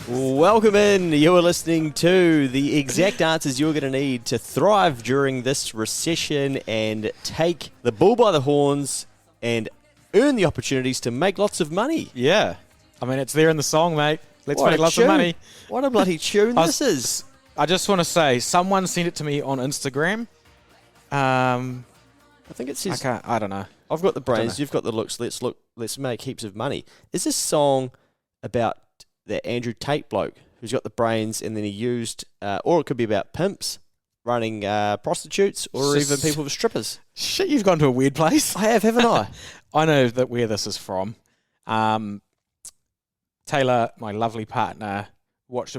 Welcome in. You're listening to the exact answers you're going to need to thrive during this recession and take the bull by the horns and earn the opportunities to make lots of money. Yeah. I mean, it's there in the song, mate. Let's make lots of money. What a bloody tune this is. I just want to say, someone sent it to me on Instagram. I think it says... I don't know. I've got the brains, you've got the looks, let's make heaps of money. Is this song about that Andrew Tate bloke who's got the brains and then he used, or it could be about pimps running prostitutes or even people with strippers? Shit, you've gone to a weird place. I have, haven't I? I know where this is from. Taylor, my lovely partner, watched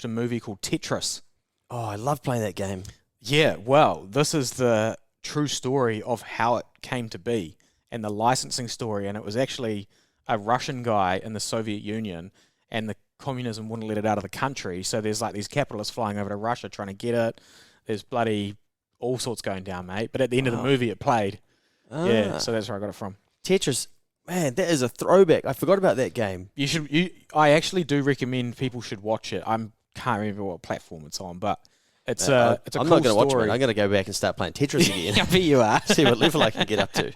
a movie called Tetris. Oh, I love playing that game. Yeah, well, this is the true story of how it came to be and the licensing story, and it was actually a Russian guy in the Soviet Union, and the communism wouldn't let it out of the country, so there's like these capitalists flying over to Russia trying to get it. There's bloody all sorts going down, mate, but at the end of the movie it played. Yeah, so that's where I got it from. Tetris, man, that is a throwback. I forgot about that game. I actually do recommend people should watch it. I can't remember what platform it's on, but it's a I'm cool not going to watch story. it. I'm going to go back and start playing Tetris again. I bet you are. See what level I can get up to.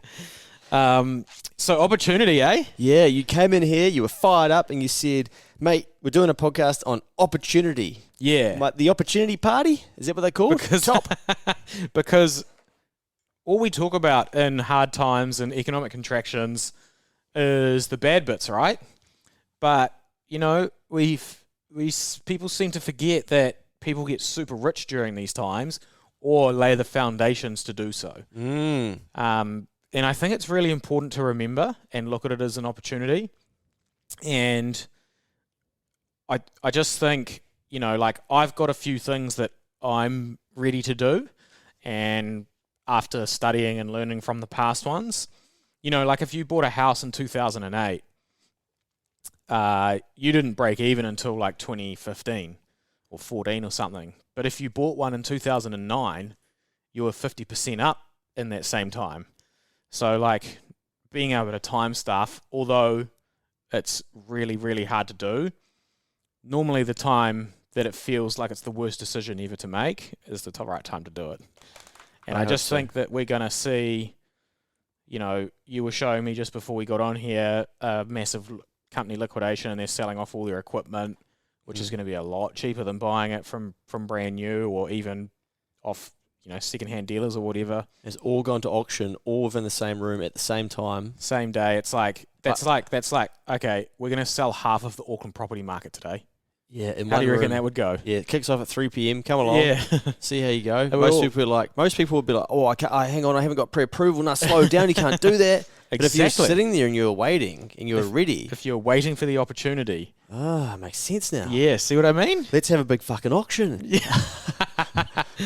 So opportunity, eh? Yeah, you came in here, you were fired up, and you said, mate, we're doing a podcast on opportunity. Yeah. The opportunity party? Is that what they call it? Because all we talk about in hard times and economic contractions is the bad bits, right? But, you know, people seem to forget that people get super rich during these times or lay the foundations to do so. And I think it's really important to remember and look at it as an opportunity. And I just think, you know, like I've got a few things that I'm ready to do. And after studying and learning from the past ones, you know, like if you bought a house in 2008, you didn't break even until like 2015 or 14 or something. But if you bought one in 2009, you were 50% up in that same time. So, like, being able to time stuff, although it's really, really hard to do, normally the time that it feels like it's the worst decision ever to make is the right time to do it. And I just think that we're going to see, you know, you were showing me just before we got on here a massive company liquidation, and they're selling off all their equipment, which is going to be a lot cheaper than buying it from brand new or even off, you know, secondhand dealers or whatever. It's all gone to auction, all within the same room at the same time. Same day. It's like, that's like, okay, we're going to sell half of the Auckland property market today. Yeah. How do you reckon that would go? Yeah, it kicks off at 3 p.m. Come along. Yeah. See how you go. Most people would be like, oh, hang on, I haven't got pre-approval. No, slow down. You can't do that. Exactly. But if you're sitting there and you're waiting and you're ready. If you're waiting for the opportunity. Makes sense now. Yeah, see what I mean? Let's have a big fucking auction. Yeah.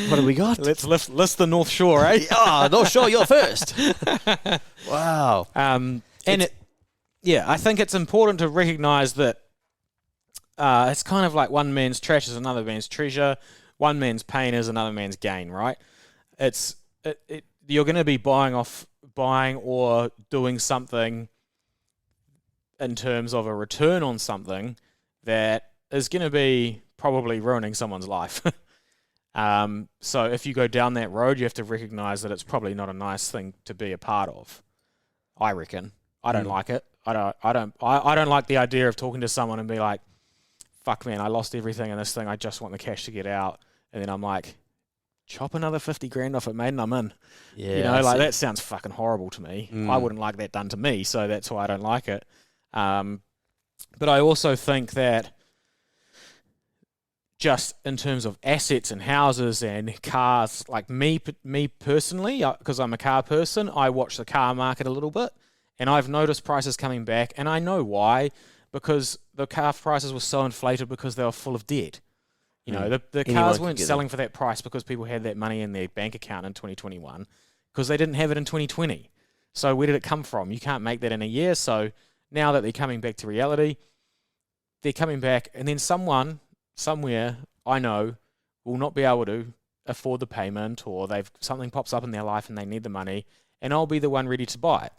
What do we got? Let's list the North Shore, eh? North Shore, you're first. Wow. I think it's important to recognise that it's kind of like one man's trash is another man's treasure. One man's pain is another man's gain, right? You're going to be buying or doing something in terms of a return on something that is going to be probably ruining someone's life. So if you go down that road, you have to recognise that it's probably not a nice thing to be a part of. I reckon. I don't like it. I don't like the idea of talking to someone and be like, fuck man, I lost everything in this thing. I just want the cash to get out. And then I'm like, chop another 50 grand off it, mate, and I'm in. Yeah, you know, like that sounds fucking horrible to me. I wouldn't like that done to me, so that's why I don't like it. But I also think that just in terms of assets and houses and cars, like me personally, because I'm a car person, I watch the car market a little bit, and I've noticed prices coming back, and I know why, because the car prices were so inflated because they were full of debt. You know, the cars weren't selling for that price because people had that money in their bank account in 2021 because they didn't have it in 2020. So where did it come from? You can't make that in a year. So now that they're coming back to reality, they're coming back, and then someone somewhere I know will not be able to afford the payment, or something pops up in their life and they need the money, and I'll be the one ready to buy it.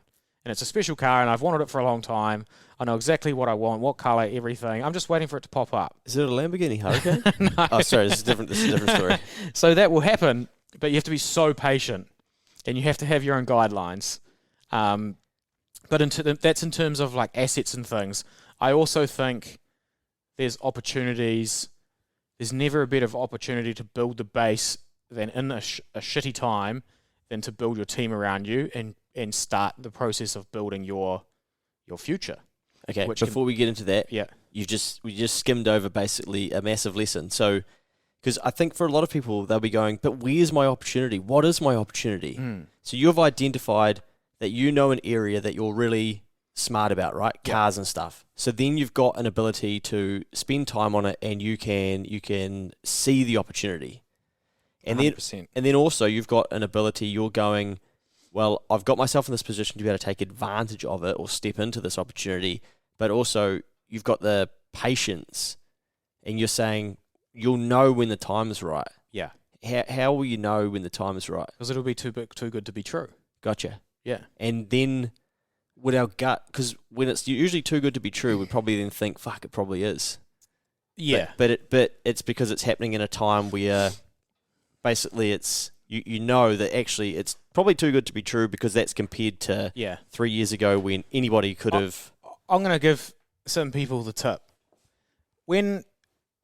and it's a special car, and I've wanted it for a long time. I know exactly what I want, what colour, everything. I'm just waiting for it to pop up. Is it a Lamborghini Hurricane? No. Oh, sorry, this is different. This is a different story. So that will happen, but you have to be so patient, and you have to have your own guidelines. But that's in terms of like assets and things. I also think there's opportunities. There's never a better opportunity to build the base than in a shitty time than to build your team around you and start the process of building your future. Okay, before we get into that, Yeah. we just skimmed over basically a massive lesson. So, because I think for a lot of people, they'll be going, but where's my opportunity? What is my opportunity? So you've identified that you know an area that you're really smart about, right? Yep. Cars and stuff. So then you've got an ability to spend time on it, and you can see the opportunity. And 100%. then also you've got an ability, you're going, well, I've got myself in this position to be able to take advantage of it or step into this opportunity, but also you've got the patience, and you're saying you'll know when the time is right. Yeah. How will you know when the time is right? Because it'll be too good to be true. Gotcha. Yeah. And then with our gut, because when it's usually too good to be true, we probably then think, fuck, it probably is. Yeah. But it's because it's happening in a time where basically it's you know that actually it's probably too good to be true, because that's compared to 3 years ago when anybody could have. I'm going to give some people the tip. When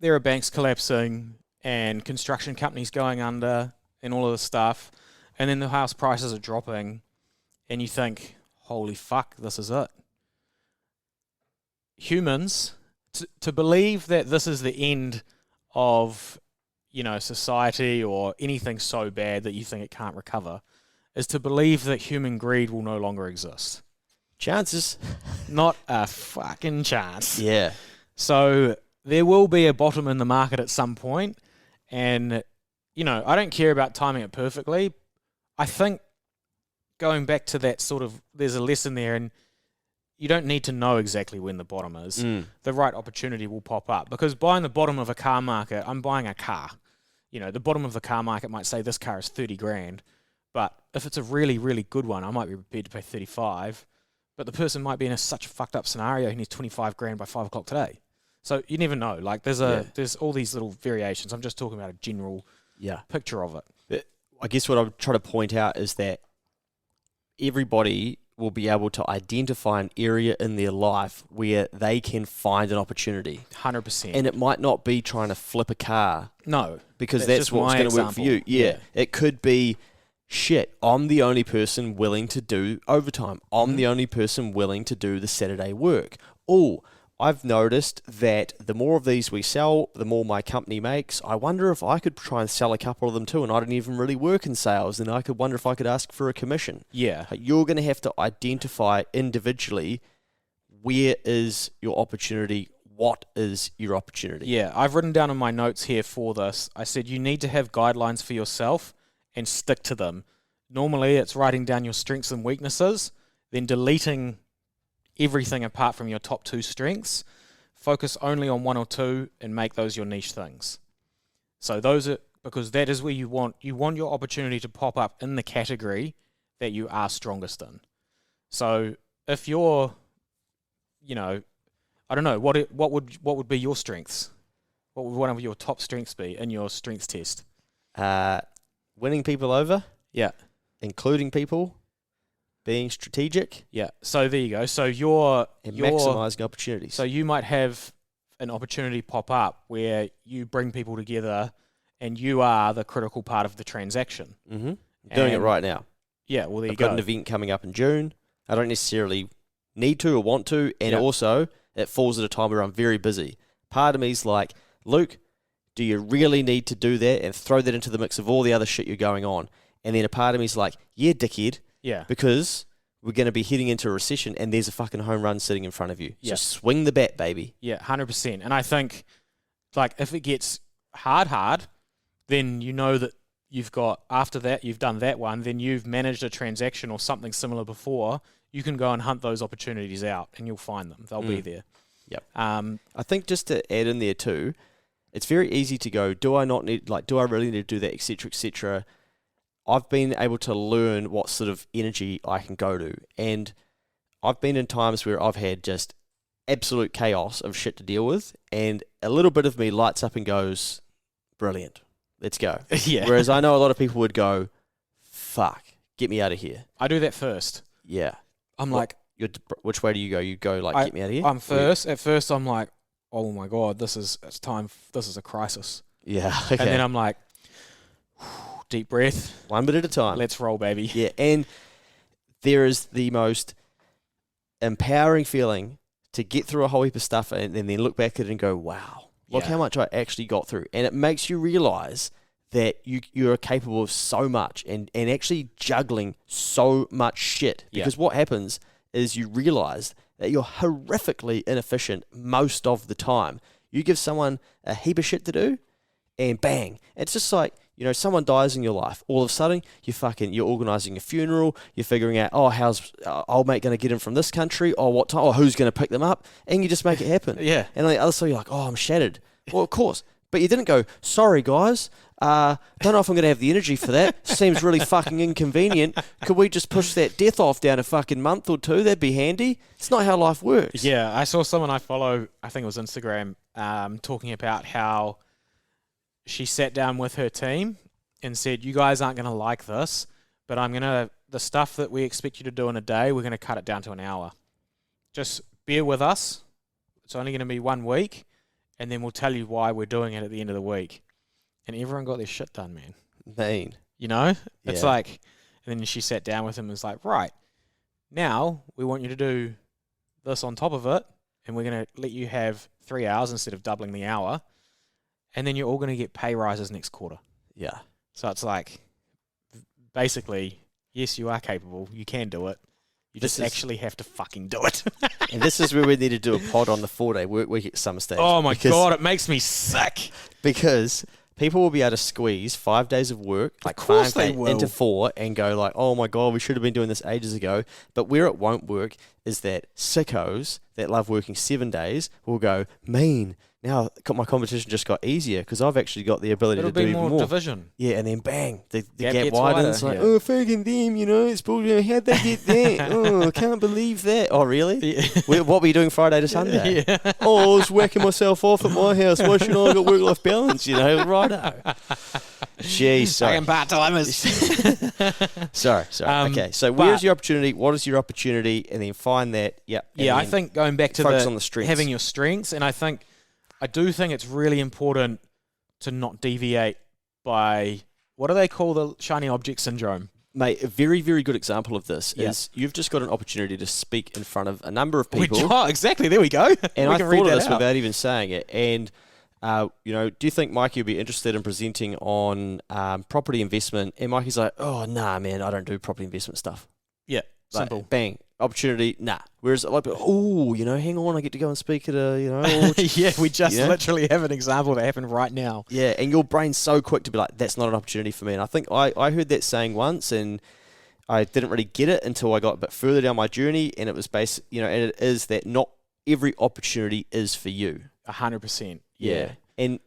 there are banks collapsing and construction companies going under and all of this stuff, and then the house prices are dropping, and you think, holy fuck, this is it. Humans, to believe that this is the end of, society or anything so bad that you think it can't recover, is to believe that human greed will no longer exist. Chances. Not a fucking chance. Yeah. So there will be a bottom in the market at some point, and, I don't care about timing it perfectly. I think going back to that sort of, there's a lesson there, and you don't need to know exactly when the bottom is. The right opportunity will pop up, because buying the bottom of a car market, I'm buying a car. The bottom of the car market might say this car is 30 grand, but if it's a really, really good one, I might be prepared to pay 35, but the person might be in such a fucked up scenario, he needs 25 grand by 5 o'clock today. So you never know. Like there's all these little variations. I'm just talking about a general picture of it. But I guess what I'm trying to point out is that everybody will be able to identify an area in their life where they can find an opportunity. 100%. And it might not be trying to flip a car. No. Because that's what's going to work for you. Yeah. It could be, shit, I'm the only person willing to do overtime. I'm the only person willing to do the Saturday work. Oh, I've noticed that the more of these we sell, the more my company makes. I wonder if I could try and sell a couple of them too, and I don't even really work in sales, and I could wonder if I could ask for a commission. Yeah. You're going to have to identify individually, where is your opportunity, what is your opportunity. Yeah, I've written down in my notes here for this, I said you need to have guidelines for yourself and stick to them. Normally it's writing down your strengths and weaknesses, then deleting everything apart from your top 2 strengths, focus only on 1 or 2 and make those your niche things. So those are, because that is where you want your opportunity to pop up in the category that you are strongest in. So if you're, I don't know, what would be your strengths? What would one of your top strengths be in your strengths test? Winning people over. Yeah. Including people. Being strategic. Yeah. So there you go. So you're maximising opportunities. So you might have an opportunity pop up where you bring people together and you are the critical part of the transaction. Mm-hmm. Doing it right now. Yeah, well, there I've you go. got an event coming up in June. I don't necessarily need to or want to, and also it falls at a time where I'm very busy. Part of me's like, Luke, do you really need to do that and throw that into the mix of all the other shit you're going on? And then a part of me's like, yeah, dickhead. Yeah. Because we're going to be heading into a recession and there's a fucking home run sitting in front of you. Yeah. So swing the bat, baby. Yeah, 100%. And I think, like, if it gets hard, then you know that you've got, after that, you've done that one, then you've managed a transaction or something similar before. You can go and hunt those opportunities out and you'll find them. They'll be there. Yep. I think just to add in there too, it's very easy to go, do I really need to do that, et cetera, et cetera. I've been able to learn what sort of energy I can go to. And I've been in times where I've had just absolute chaos of shit to deal with, and a little bit of me lights up and goes, brilliant, let's go. Yeah. Whereas I know a lot of people would go, fuck, get me out of here. I do that first. Yeah. I'm like, which way do you go? You go like, get me out of here? I'm first. At first, I'm like, oh my God, it's time. This is a crisis. Yeah. Okay. And then I'm like, deep breath. 1 bit at a time. Let's roll, baby. Yeah. And there is the most empowering feeling to get through a whole heap of stuff and then look back at it and go, wow, look how much I actually got through. And it makes you realize that you're capable of so much and actually juggling so much shit. Because what happens is you realize that you're horrifically inefficient most of the time. You give someone a heap of shit to do and bang. It's just like, someone dies in your life. All of a sudden, you're organising a funeral. You're figuring out, how's old mate going to get in from this country? Or what time? Or who's going to pick them up? And you just make it happen. Yeah. And on the other side, you're like, I'm shattered. Well, of course. But you didn't go, sorry, guys. Don't know if I'm going to have the energy for that. Seems really fucking inconvenient. Could we just push that death off down a fucking month or two? That'd be handy. It's not how life works. Yeah. I saw someone I follow, I think it was Instagram, talking about how she sat down with her team and said, you guys aren't going to like this, but the stuff that we expect you to do in a day, we're going to cut it down to an hour. Just bear with us. It's only going to be 1 week, and then we'll tell you why we're doing it at the end of the week. And everyone got their shit done, man. Mean. It's like, and then she sat down with him and was like, right, now we want you to do this on top of it, and we're going to let you have 3 hours instead of doubling the hour. And then you're all going to get pay rises next quarter. Yeah. So it's like, basically, yes, you are capable. You can do it. You just actually have to fucking do it. And this is where we need to do a pod on the 4-day work week at some stage. Oh my God, it makes me sick. Because people will be able to squeeze 5 days of work, like of course they will, into 4 and go like, oh my God, we should have been doing this ages ago. But where it won't work is that sickos that love working 7 days will go, mean. Now my competition just got easier because I've actually got the ability to do even more. Division. Yeah, and then bang, the gap widens. It's like, oh, fucking them, it's bullshit. How'd they get that? Oh, I can't believe that. Oh, really? Yeah. What were you doing Friday to Sunday? Yeah. Oh, I was whacking myself off at my house. Why shouldn't I got work-life balance? Righto. Jeez, sorry. Part-timers. sorry. Okay, so where's your opportunity? What is your opportunity? And then find that. Yep. Yeah, I think going back to focus on the strengths. Having your strengths, and I do think it's really important to not deviate by, what do they call the shiny object syndrome? Mate, a very, very good example of this is you've just got an opportunity to speak in front of a number of people. Exactly, there we go. And I thought of this without even saying it. And, do you think Mikey would be interested in presenting on property investment? And Mikey's like, oh, nah, man, I don't do property investment stuff. Yeah, simple. Bang. Opportunity, nah. Whereas like, hang on, I get to go and speak at a, yeah, we just literally have an example that happened right now. Yeah, and your brain's so quick to be like, that's not an opportunity for me. And I think I heard that saying once, and I didn't really get it until I got a bit further down my journey, and it was and it is that not every opportunity is for you. 100%. Yeah. And,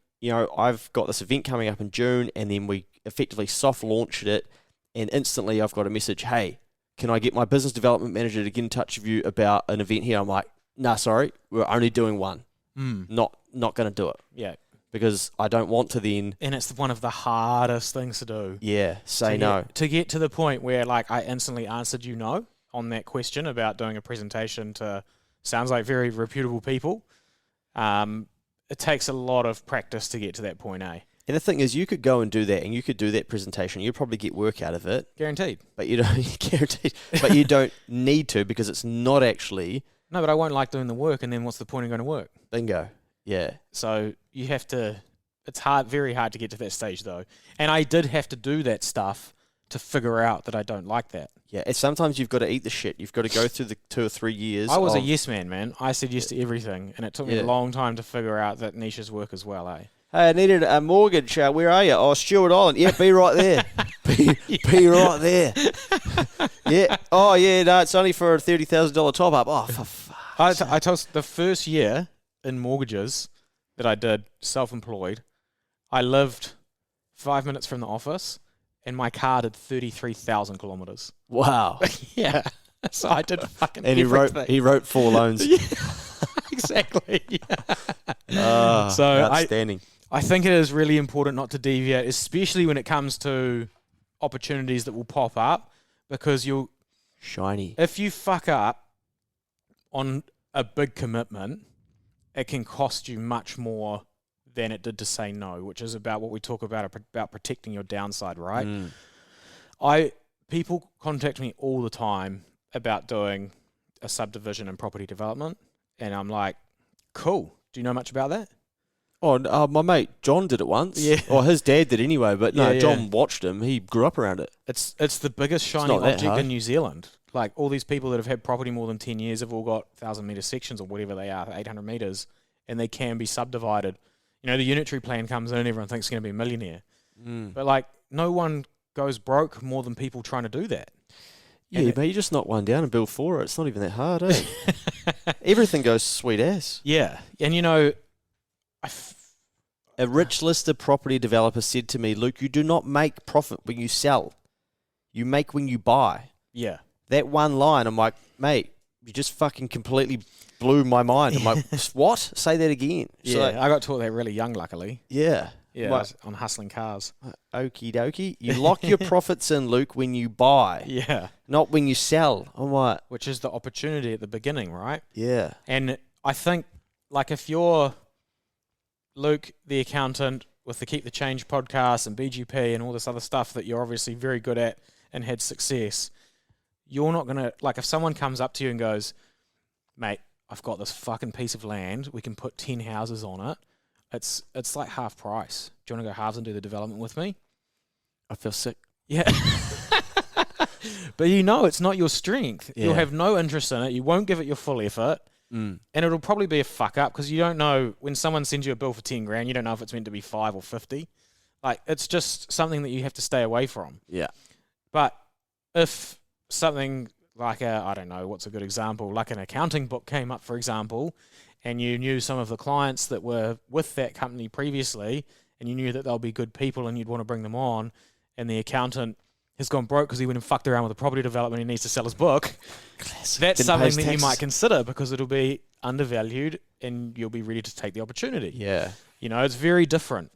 I've got this event coming up in June, and then we effectively soft launched it, and instantly I've got a message, hey, can I get my business development manager to get in touch with you about an event here? I'm like, nah, sorry, we're only doing one. Not going to do it. Yeah. Because I don't want to then... And it's one of the hardest things to do. Yeah, say no. To get to the point where, I instantly answered you no on that question about doing a presentation to, sounds like very reputable people. It takes a lot of practice to get to that point, eh? And the thing is, you could go and do that, and you could do that presentation. You'd probably get work out of it. Guaranteed. But you don't guaranteed. But you don't need to, because it's not actually. No, but I won't like doing the work, and then what's the point of going to work? Bingo. Yeah. So you have to. It's hard, very hard to get to that stage, though. And I did have to do that stuff to figure out that I don't like that. Yeah. And sometimes you've got to eat the shit. You've got to go through the 2 or 3 years. I was a yes man. I said yes to everything, and it took me a long time to figure out that niches work as well, eh? Hey, I needed a mortgage. Where are you? Oh, Stewart Island. Yeah, be right there. be right there. Yeah. Oh, yeah, no, it's only for a $30,000 top-up. Oh, for fuck. I told the first year in mortgages that I did self-employed, I lived 5 minutes from the office, and my car did 33,000 kilometres. Wow. Yeah. So I did fucking And everything. he wrote 4 loans. Yeah, exactly. Oh, So outstanding. I think it is really important not to deviate, especially when it comes to opportunities that will pop up, because Shiny. if you fuck up on a big commitment, it can cost you much more than it did to say no, which is about what we talk about protecting your downside, right? People contact me all the time about doing a subdivision in property development, and I'm like, cool. Do you know much about that? Oh, my mate John did it once. Yeah. Or his dad did anyway, but no, Yeah. John watched him. He grew up around it. It's the biggest shiny not that object hard. in New Zealand. Like, all these people that have had property more than 10 years have all got 1,000-metre sections or whatever they are, 800 metres, and they can be subdivided. You know, the unitary plan comes in and everyone thinks it's going to be a millionaire. But, like, no one goes broke more than people trying to do that. Yeah, but you just knock one down and build 4. It's not even that hard, eh? Everything goes sweet ass. Yeah. And, you know, A rich listed property developer said to me, Luke, you do not make profit when you sell. You make when you buy. Yeah. That one line, I'm like, mate, you just fucking completely blew my mind. I'm like, what? Say that again. So, Yeah, I got taught that really young, luckily. yeah. Yeah, Like, on hustling cars. okie dokie. You lock your profits in, Luke, when you buy, Yeah. not when you sell. I'm like, Which is the opportunity at the beginning, right? yeah. And I think, like, if you're Luke, the accountant, with the Keep the Change podcast and BGP and all this other stuff that you're obviously very good at and had success, you're not going to, like, if someone comes up to you and goes, mate, I've got this fucking piece of land, we can put 10 houses on it, it's like half price. Do you want to go halves and do the development with me? I feel sick. Yeah. But you know it's not your strength. Yeah. You'll have no interest in it. You won't give it your full effort. And it'll probably be a fuck up because you don't know, when someone sends you a bill for 10 grand, you don't know if it's meant to be 5 or 50. Like, it's just something that you have to stay away from. Yeah. But if something like I don't know, what's a good example? Like an accounting book came up, for example, and you knew some of the clients that were with that company previously, and you knew that they'll be good people and you'd want to bring them on, and the accountant has gone broke because he went and fucked around with a property development, he needs to sell his book. Classic. That's Didn't pay something his that you taxes. might consider because it'll be undervalued and you'll be ready to take the opportunity. Yeah. You know, it's very different.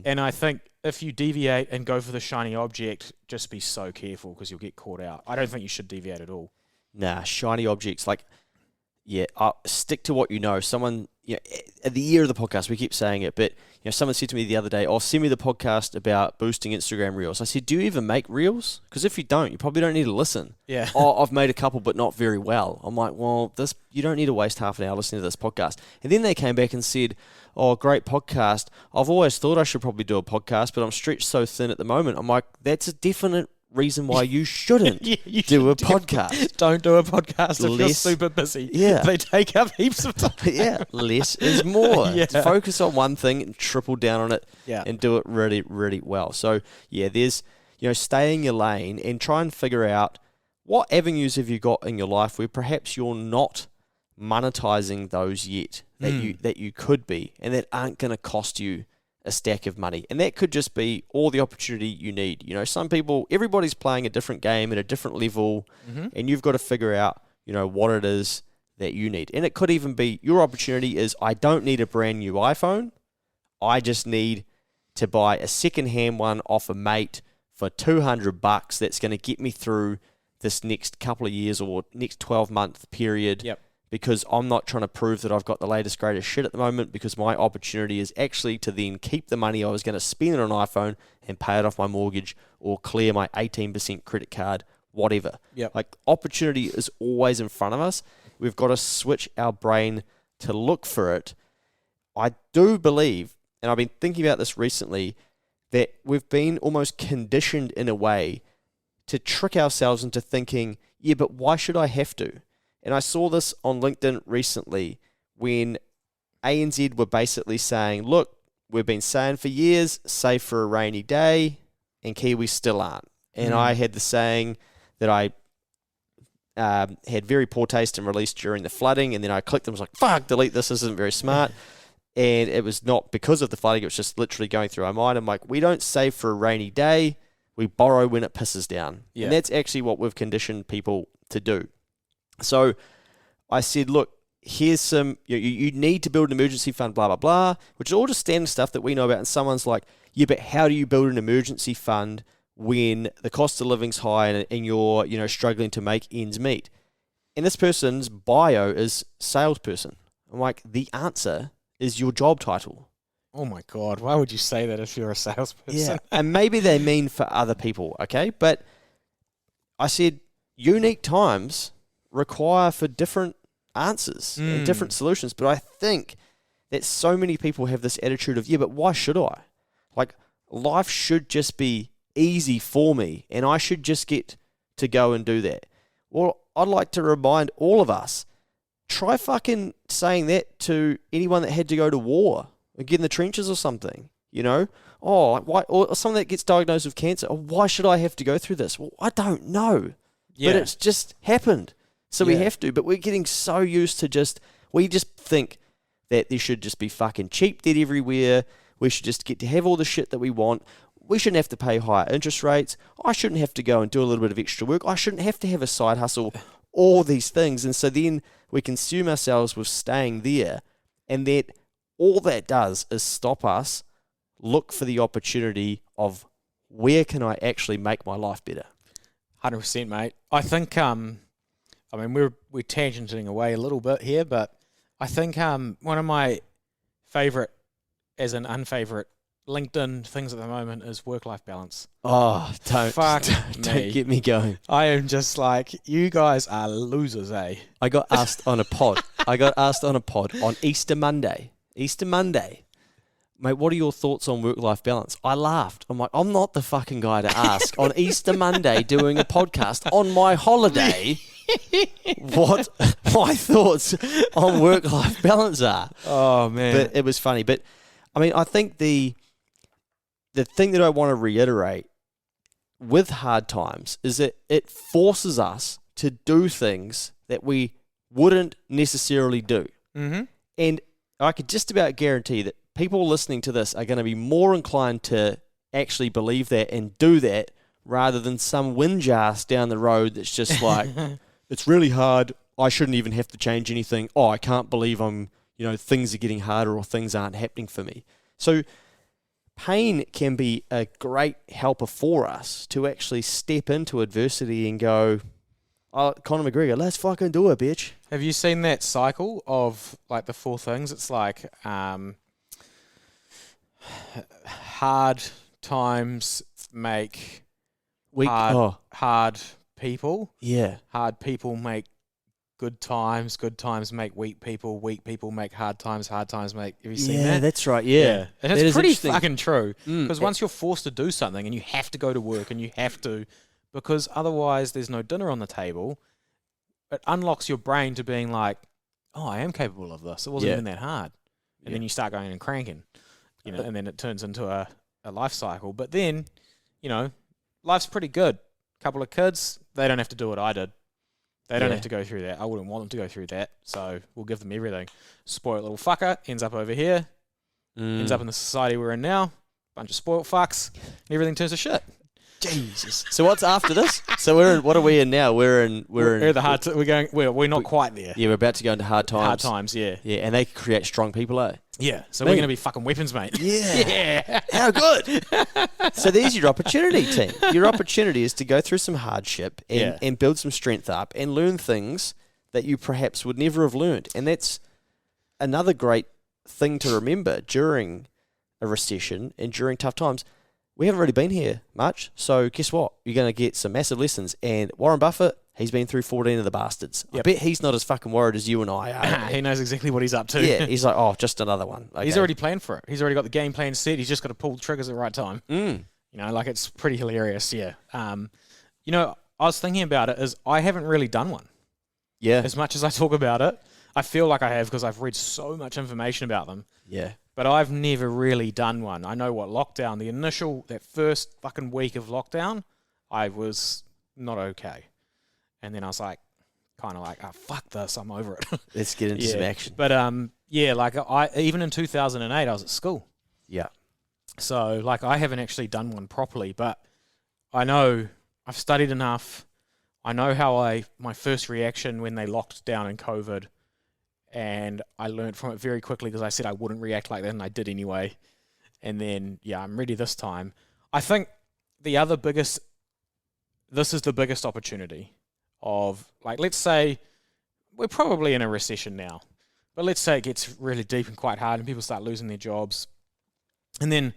And I think if you deviate and go for the shiny object, just be so careful because you'll get caught out. I don't think you should deviate at all. Nah, shiny objects. Like, yeah, stick to what you know. Someone, you know, at the year of the podcast, we keep saying it, but you know, someone said to me the other day, "Oh, send me the podcast about boosting Instagram reels." I said, "Do you even make reels? Because if you don't, you probably don't need to listen." Yeah. Oh, I've made a couple, but not very well. I'm like, well, you don't need to waste half an hour listening to this podcast. And then they came back and said, "Oh, great podcast. I've always thought I should probably do a podcast, but I'm stretched so thin at the moment." I'm like, that's a definite reason why you shouldn't You do a should podcast. Don't do a podcast if you're Less- super busy. Yeah. They take up heaps of time. Yeah, less is more. Yeah. Focus on one thing and triple down on it Yeah. and do it really, really well. So, yeah, there's, you know, stay in your lane and try and figure out what avenues have you got in your life where perhaps you're not monetizing those yet that you could be and that aren't going to cost you a stack of money. And that could just be all the opportunity you need. You know, some people, everybody's playing a different game at a different level, and you've got to figure out, you know, what it is that you need. And it could even be your opportunity is, I don't need a brand new iPhone. I just need to buy a second-hand one off a mate for $200 that's going to get me through this next couple of years or next 12-month period. Yep. Because I'm not trying to prove that I've got the latest, greatest shit at the moment, because my opportunity is actually to then keep the money I was going to spend on an iPhone and pay it off my mortgage or clear my 18% credit card, whatever. Yep. Like, opportunity is always in front of us. We've got to switch our brain to look for it. I do believe, and I've been thinking about this recently, that we've been almost conditioned in a way to trick ourselves into thinking, yeah, but why should I have to? And I saw this on LinkedIn recently when ANZ were basically saying, look, we've been saying for years, save for a rainy day, and Kiwis still aren't. And I had the saying that I had very poor taste and released during the flooding, and then I clicked and was like, fuck, delete this isn't very smart. And it was not because of the flooding, it was just literally going through our mind. I'm like, we don't save for a rainy day, we borrow when it pisses down. Yeah. And that's actually what we've conditioned people to do. So I said, look, here's some, you need to build an emergency fund, blah, blah, blah, which is all just standard stuff that we know about. And someone's like, yeah, but how do you build an emergency fund when the cost of living's high and you're, struggling to make ends meet? And this person's bio is salesperson. I'm like, the answer is your job title. Oh my God, why would you say that if you're a salesperson? Yeah, and maybe they mean for other people, okay? But I said, unique times require for different answers and different solutions. But I think that so many people have this attitude of, yeah, but why should I? Like, life should just be easy for me, and I should just get to go and do that. Well, I'd like to remind all of us, try fucking saying that to anyone that had to go to war or get in the trenches or something, Oh, why? Or someone that gets diagnosed with cancer. Oh, why should I have to go through this? Well, I don't know. Yeah. But it's just happened. So we have to. But we're getting so used to we just think that there should just be fucking cheap debt everywhere. We should just get to have all the shit that we want. We shouldn't have to pay higher interest rates. I shouldn't have to go and do a little bit of extra work. I shouldn't have to have a side hustle. All these things. And so then we consume ourselves with staying there. And that all that does is stop us look for the opportunity of where can I actually make my life better. 100%, mate. I think, we're tangenting away a little bit here, but I think one of my favourite, as an unfavourite, LinkedIn things at the moment is work-life balance. Oh, don't get me going. I am just like, you guys are losers, eh? I got asked on a pod on Easter Monday. Mate, what are your thoughts on work-life balance? I laughed. I'm like, I'm not the fucking guy to ask on Easter Monday doing a podcast on my holiday what my thoughts on work-life balance are. Oh, man. But it was funny. But, I think the thing that I want to reiterate with hard times is that it forces us to do things that we wouldn't necessarily do. Mm-hmm. And I could just about guarantee that people listening to this are going to be more inclined to actually believe that and do that rather than some whinge ass down the road that's just like, it's really hard. I shouldn't even have to change anything. Oh, I can't believe things are getting harder or things aren't happening for me. So pain can be a great helper for us to actually step into adversity and go, oh, Conor McGregor, let's fucking do it, bitch. Have you seen that cycle of like the 4 things? It's like hard times make hard people. Yeah. Hard people make good times make weak people make hard times make... Have you seen that? Yeah, that's right, yeah. And it's pretty fucking true. Because once you're forced to do something and you have to go to work and you have to, because otherwise there's no dinner on the table, it unlocks your brain to being like, oh, I am capable of this. It wasn't even that hard. And then you start going and cranking, and then it turns into a life cycle. But then, life's pretty good. Couple of kids, they don't have to do what I did. They don't have to go through that. I wouldn't want them to go through that. So we'll give them everything. Spoiled little fucker ends up over here, ends up in the society we're in now. Bunch of spoiled fucks, and everything turns to shit. Jesus. So what's after this? So what are we in now? We're in the hard. We're not quite there. Yeah, we're about to go into hard times. Hard times, yeah. Yeah, and they create strong people, eh? Yeah. So we're going to be fucking weapons, mate. Yeah. Yeah. How good. So there's your opportunity, team. Your opportunity is to go through some hardship and build some strength up and learn things that you perhaps would never have learned. And that's another great thing to remember during a recession and during tough times. We haven't really been here much, so guess what? You're going to get some massive lessons. And Warren Buffett, he's been through 14 of the bastards. Yep. I bet he's not as fucking worried as you and I are. He knows exactly what he's up to. Yeah, he's like, oh, just another one. Okay. He's already planned for it. He's already got the game plan set. He's just got to pull the triggers at the right time. It's pretty hilarious, yeah. I was thinking about it is I haven't really done one. Yeah. As much as I talk about it, I feel like I have because I've read so much information about them. Yeah. But I've never really done one. I know what lockdown, that first fucking week of lockdown, I was not okay. And then I was like, oh, fuck this, I'm over it. Let's get into some action. But, even in 2008, I was at school. Yeah. So, I haven't actually done one properly, but I know I've studied enough. I know how my first reaction when they locked down in COVID, and I learned from it very quickly because I said I wouldn't react like that, and I did anyway. And then, yeah, I'm ready this time. I think this is the biggest opportunity of, like, let's say we're probably in a recession now, but let's say it gets really deep and quite hard and people start losing their jobs. And then,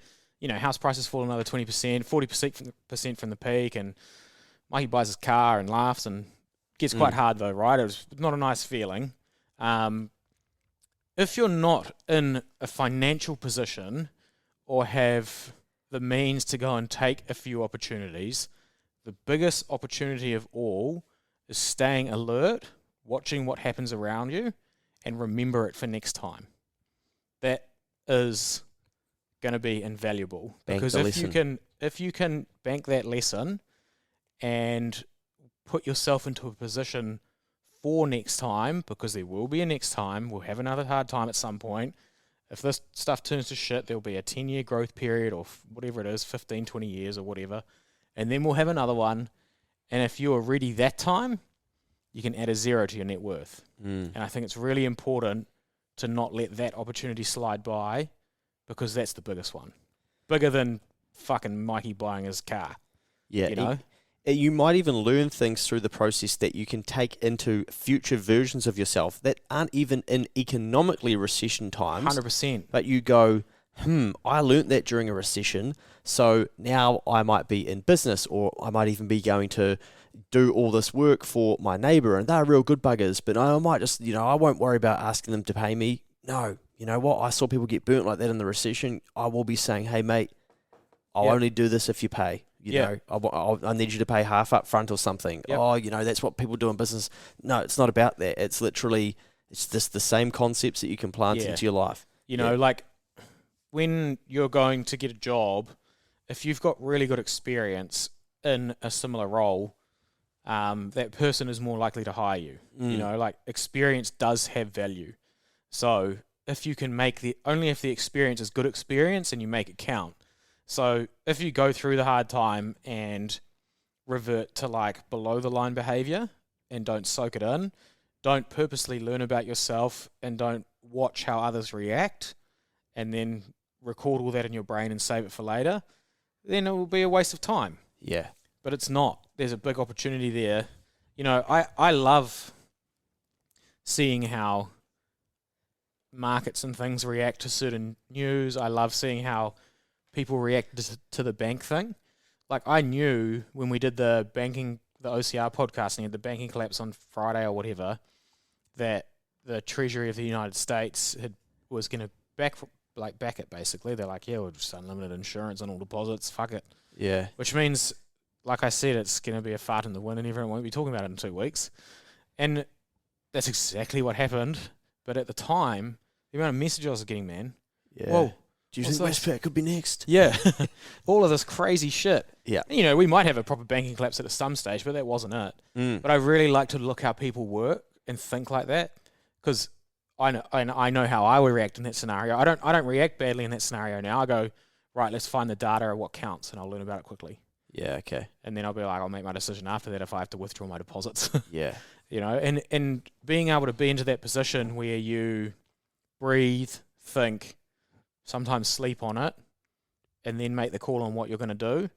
house prices fall another 20%, 40% from the peak, and Mikey buys his car and laughs, and gets quite hard though, right? It's not a nice feeling. If you're not in a financial position or have the means to go and take a few opportunities, the biggest opportunity of all is staying alert, watching what happens around you, and remember it for next time. That is going to be invaluable. Because if you can bank that lesson and put yourself into a position for next time, because there will be a next time, we'll have another hard time at some point. If this stuff turns to shit, there'll be a 10-year growth period, or whatever it is, 15, 20 years or whatever, and then we'll have another one. And if you are ready that time, you can add a 0 to your net worth. And I think it's really important to not let that opportunity slide by, because that's the biggest one. Bigger than fucking Mikey buying his car. Yeah, you might even learn things through the process that you can take into future versions of yourself that aren't even in economically recession times. 100%. But you go, I learnt that during a recession, so now I might be in business, or I might even be going to do all this work for my neighbour, and they're real good buggers, but I might just, I won't worry about asking them to pay me. No, you know what? I saw people get burnt like that in the recession. I will be saying, hey, mate, I'll only do this if you pay. I need you to pay half up front or something. Yep. Oh, that's what people do in business. No, it's not about that. It's literally, it's just the same concepts that you can plant into your life. Like when you're going to get a job, if you've got really good experience in a similar role, that person is more likely to hire you. Like experience does have value. So if you can only if the experience is good experience and you make it count. So if you go through the hard time and revert to like below the line behaviour and don't soak it in, don't purposely learn about yourself, and don't watch how others react and then record all that in your brain and save it for later, then it will be a waste of time. Yeah. But it's not. There's a big opportunity there. I love seeing how markets and things react to certain news. I love seeing how people react to the bank thing. Like I knew when we did the OCR podcast and had the banking collapse on Friday or whatever, that the Treasury of the United States was going to back it basically. They're like, yeah, we're just unlimited insurance on all deposits. Fuck it. Yeah. Which means, like I said, it's going to be a fart in the wind and everyone won't be talking about it in 2 weeks. And that's exactly what happened. But at the time, the amount of messages I was getting, man. Yeah. Whoa. Do you think Westpac could be next? Yeah. All of this crazy shit. Yeah. We might have a proper banking collapse at some stage, but that wasn't it. But I really like to look how people work and think like that, because I know how I would react in that scenario. I don't react badly in that scenario now. I go, right, let's find the data of what counts, and I'll learn about it quickly. Yeah, okay. And then I'll be like, I'll make my decision after that if I have to withdraw my deposits. Yeah. And being able to be into that position where you breathe, think, sometimes sleep on it, and then make the call on what you're going to do,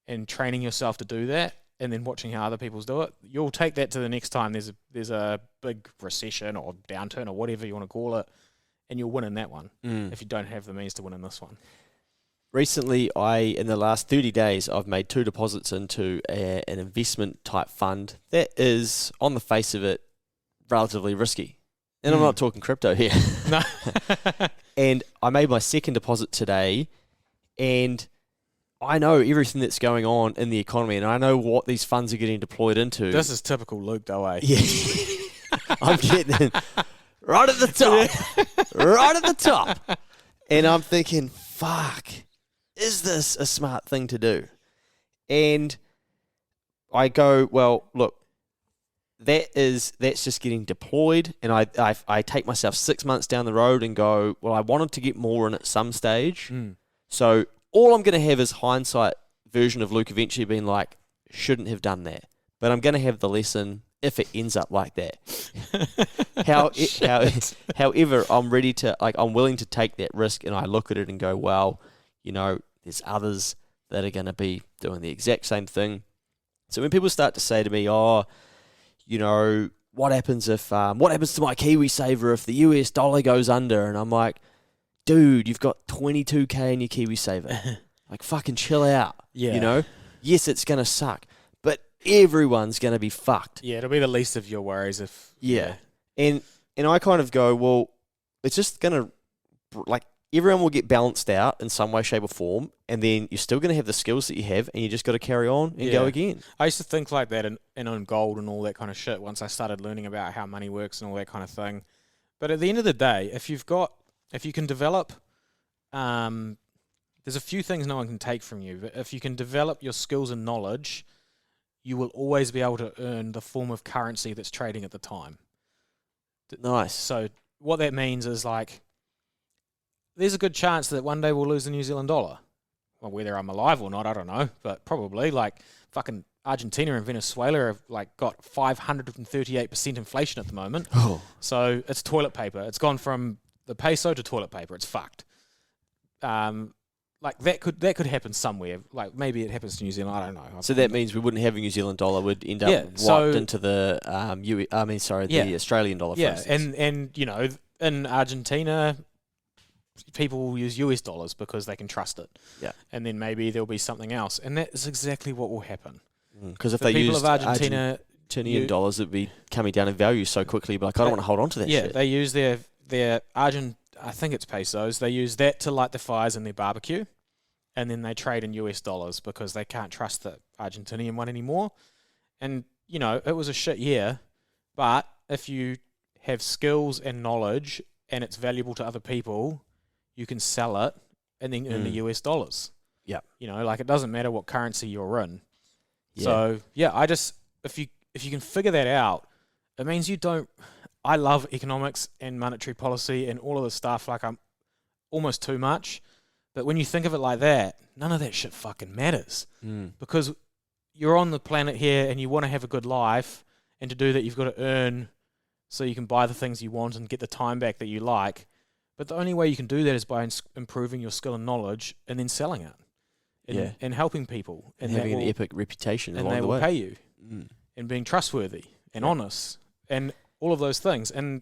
and training yourself to do that, and then watching how other people do it, you'll take that to the next time there's a big recession or downturn or whatever you want to call it, and you'll win in that one if you don't have the means to win in this one. Recently, in the last 30 days, I've made 2 deposits into an investment type fund that is, on the face of it, relatively risky. And I'm not talking crypto here. No. And I made my second deposit today, and I know everything that's going on in the economy, and I know what these funds are getting deployed into. This is typical Luke, though, eh? Yeah. I'm getting in right at the top. Right at the top. And I'm thinking, fuck, is this a smart thing to do? And I go, well, look, that's just getting deployed, and I take myself 6 months down the road and go, well, I wanted to get more in at some stage. So all I'm going to have is hindsight version of Luke eventually being like, shouldn't have done that. but I'm going to have the lesson if it ends up like that. However, I'm ready to, I'm willing to take that risk, and I look at it and go, well, there's others that are going to be doing the exact same thing. So when people start to say to me, what happens to my KiwiSaver if the US dollar goes under? And I'm like, dude, you've got 22K in your KiwiSaver. Fucking chill out. Yeah. Yes, it's going to suck, but everyone's going to be fucked. Yeah, it'll be the least of your worries if... Yeah. And I kind of go, well, it's just going to, everyone will get balanced out in some way, shape or form, and then you're still going to have the skills that you have, and you just got to carry on and go again. I used to think like that and on gold and all that kind of shit once I started learning about how money works and all that kind of thing. But at the end of the day, if you can develop... there's a few things no one can take from you, but if you can develop your skills and knowledge, you will always be able to earn the form of currency that's trading at the time. Nice. So what that means is there's a good chance that one day we'll lose the New Zealand dollar. Well, whether I'm alive or not, I don't know, but probably. Fucking Argentina and Venezuela have got 538% inflation at the moment. Oh. So it's toilet paper. It's gone from the peso to toilet paper. It's fucked. That could happen somewhere. Maybe it happens to New Zealand. I don't know. So that means we wouldn't have a New Zealand dollar. We'd end up wiped into the the Australian dollar. For instance. and in Argentina, people will use US dollars because they can trust it. Yeah, and then maybe there'll be something else, and that is exactly what will happen. Because if they use Argentinian dollars, it'd be coming down in value so quickly. But I don't want to hold on to that. Yeah, shit. They use their I think it's pesos. They use that to light the fires in their barbecue, and then they trade in US dollars because they can't trust the Argentinian one anymore. And, it was a shit year, but if you have skills and knowledge and it's valuable to other people, you can sell it and then earn the US dollars. Yeah. It doesn't matter what currency you're in. Yeah. So, if you can figure that out, it means you don't... I love economics and monetary policy and all of this stuff. I'm almost too much. But when you think of it like that, none of that shit fucking matters. Because you're on the planet here and you want to have a good life. And to do that, you've got to earn so you can buy the things you want and get the time back that you like. But the only way you can do that is by improving your skill and knowledge and then selling it. And helping people. And having an epic reputation along the way. And they will pay you. And being trustworthy and honest. And all of those things, and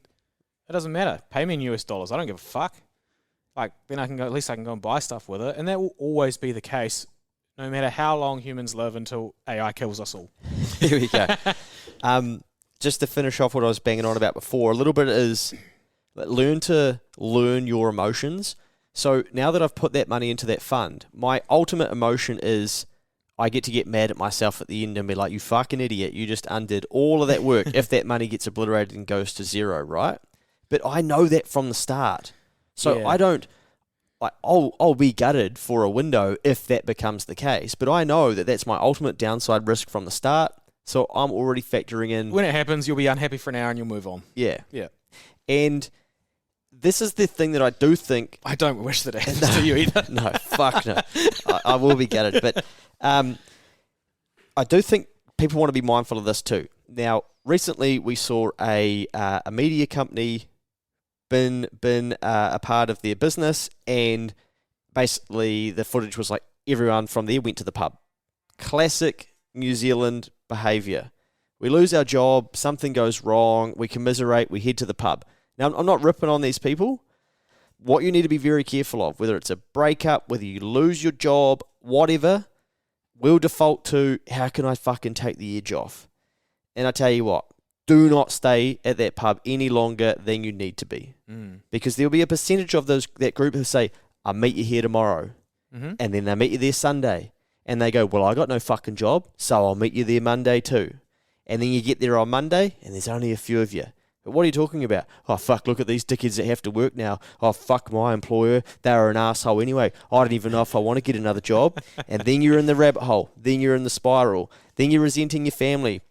it doesn't matter. Pay me in US dollars. I don't give a fuck. Then I can go. At least I can go and buy stuff with it, and that will always be the case, no matter how long humans live until AI kills us all. Here we go. Just to finish off what I was banging on about before, a little bit is learn your emotions. So now that I've put that money into that fund, my ultimate emotion is I get to get mad at myself at the end and be like, you fucking idiot, you just undid all of that work if that money gets obliterated and goes to zero, right? But I know that from the start. So I don't, I'll be gutted for a window if that becomes the case. But I know that that's my ultimate downside risk from the start. So I'm already factoring in. When it happens, you'll be unhappy for an hour and you'll move on. Yeah. Yeah. And this is the thing that I do think. I don't wish that it happens to you either. No, fuck no. I will be gutted. But I do think people want to be mindful of this too. Now, recently we saw a media company been a part of their business, and basically the footage was everyone from there went to the pub. Classic New Zealand behaviour. We lose our job, something goes wrong, we commiserate, we head to the pub. Now, I'm not ripping on these people. What you need to be very careful of, whether it's a breakup, whether you lose your job, whatever, we'll default to, how can I fucking take the edge off? And I tell you what, do not stay at that pub any longer than you need to be. Because there'll be a percentage of that group who say, I'll meet you here tomorrow. And then they meet you there Sunday. And they go, well, I got no fucking job, so I'll meet you there Monday too. And then you get there on Monday, and there's only a few of you. But what are you talking about? Oh, fuck, look at these dickheads that have to work now. Oh, fuck my employer. They were an asshole anyway. I don't even know if I want to get another job. And then you're in the rabbit hole. Then you're in the spiral. Then you're resenting your family.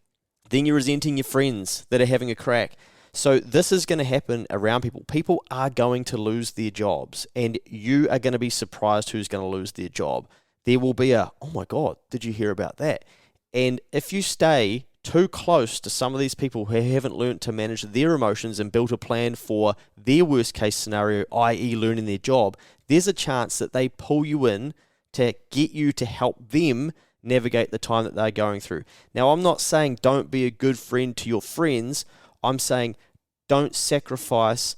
Then you're resenting your friends that are having a crack. So this is going to happen around people. People are going to lose their jobs. And you are going to be surprised who's going to lose their job. There will be oh my God, did you hear about that? And if you stay too close to some of these people who haven't learned to manage their emotions and built a plan for their worst case scenario, i.e. learning their job, there's a chance that they pull you in to get you to help them navigate the time that they're going through. Now, I'm not saying don't be a good friend to your friends. I'm saying don't sacrifice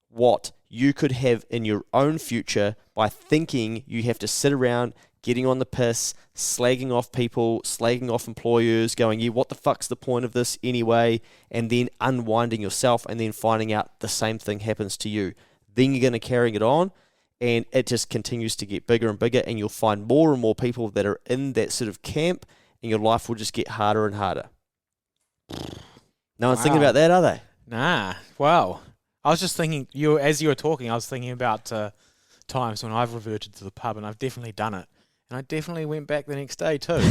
what you could have in your own future by thinking you have to sit around getting on the piss, slagging off people, slagging off employers, going, yeah, what the fuck's the point of this anyway? And then unwinding yourself and then finding out the same thing happens to you. Then you're going to carry it on, and it just continues to get bigger and bigger, and you'll find more and more people that are in that sort of camp, and your life will just get harder and harder. No one's thinking about that, are they? Nah. Wow. I was just thinking, as you were talking, I was thinking about times when I've reverted to the pub, and I've definitely done it. And I definitely went back the next day too.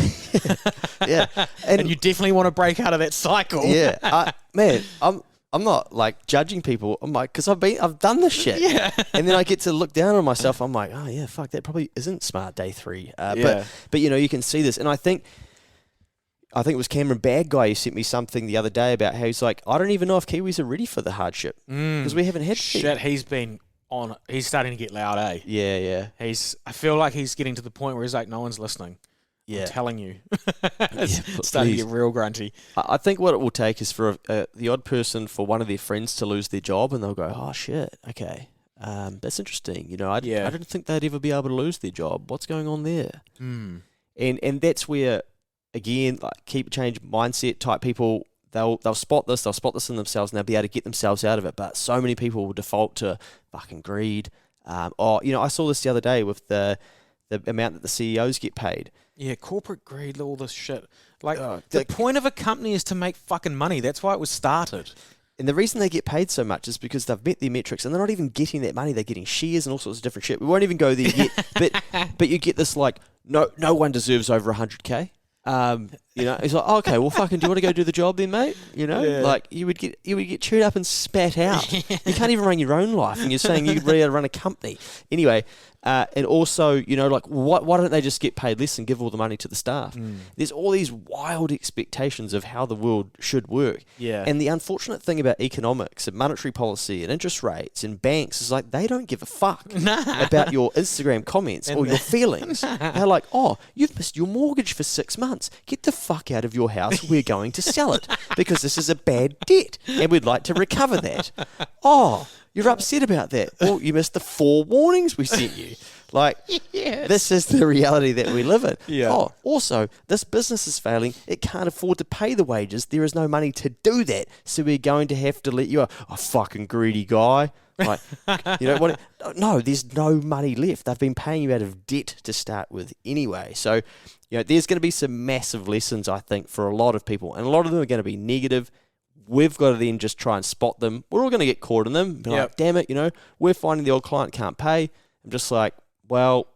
Yeah. And you definitely want to break out of that cycle. Yeah. Man, I'm not like judging people. I'm like, because I've done this shit. Yeah. And then I get to look down on myself. I'm like, oh yeah, fuck, that probably isn't smart day 3. Yeah. But you know, you can see this. And I think it was Cameron Bad Guy who sent me something the other day about how he's like, I don't even know if Kiwis are ready for the hardship because we haven't had shit. He's starting to get loud, eh? Yeah. I feel like he's getting to the point where he's like, no one's listening. Yeah. I'm telling you. It's starting to get real grungy. I think what it will take is for the odd person, for one of their friends to lose their job, and they'll go, oh shit, okay, that's interesting. You know, I didn't think they'd ever be able to lose their job. What's going on there? And that's where, again, like keep change mindset type people, they'll spot this in themselves, and they'll be able to get themselves out of it. But so many people will default to fucking greed. I saw this the other day with the amount that the CEOs get paid. Yeah, corporate greed, all this shit. Like, the point of a company is to make fucking money. That's why it was started. And the reason they get paid so much is because they've met their metrics, and they're not even getting that money. They're getting shares and all sorts of different shit. We won't even go there yet. But you get this like, no one deserves over 100K. It's like, okay, well, fucking, do you want to go do the job then, mate? You know, like you would get chewed up and spat out. You can't even run your own life, and you're saying you'd really run a company. Anyway, and also, you know, like, why don't they just get paid less and give all the money to the staff? There's all these wild expectations of how the world should work. Yeah. And the unfortunate thing about economics and monetary policy and interest rates and banks is like they don't give a fuck about your Instagram comments or your feelings. They're like, oh, you've missed your mortgage for 6 months. Get the fuck out of your house. We're going to sell it because this is a bad debt and we'd like to recover that. Oh, you're upset about that. Well, you missed the 4 warnings we sent you. Like, This is the reality that we live in. Yeah. Oh, also, this business is failing. It can't afford to pay the wages. There is no money to do that. So we're going to have to let you out. Oh, fucking greedy guy. Like, you know what? No, there's no money left. They've been paying you out of debt to start with anyway. So, you know, there's going to be some massive lessons, I think, for a lot of people. And a lot of them are going to be negative. We've got to then just try and spot them. We're all going to get caught in them. Be like, damn it, you know, we're finding the old client can't pay. I'm just like, well,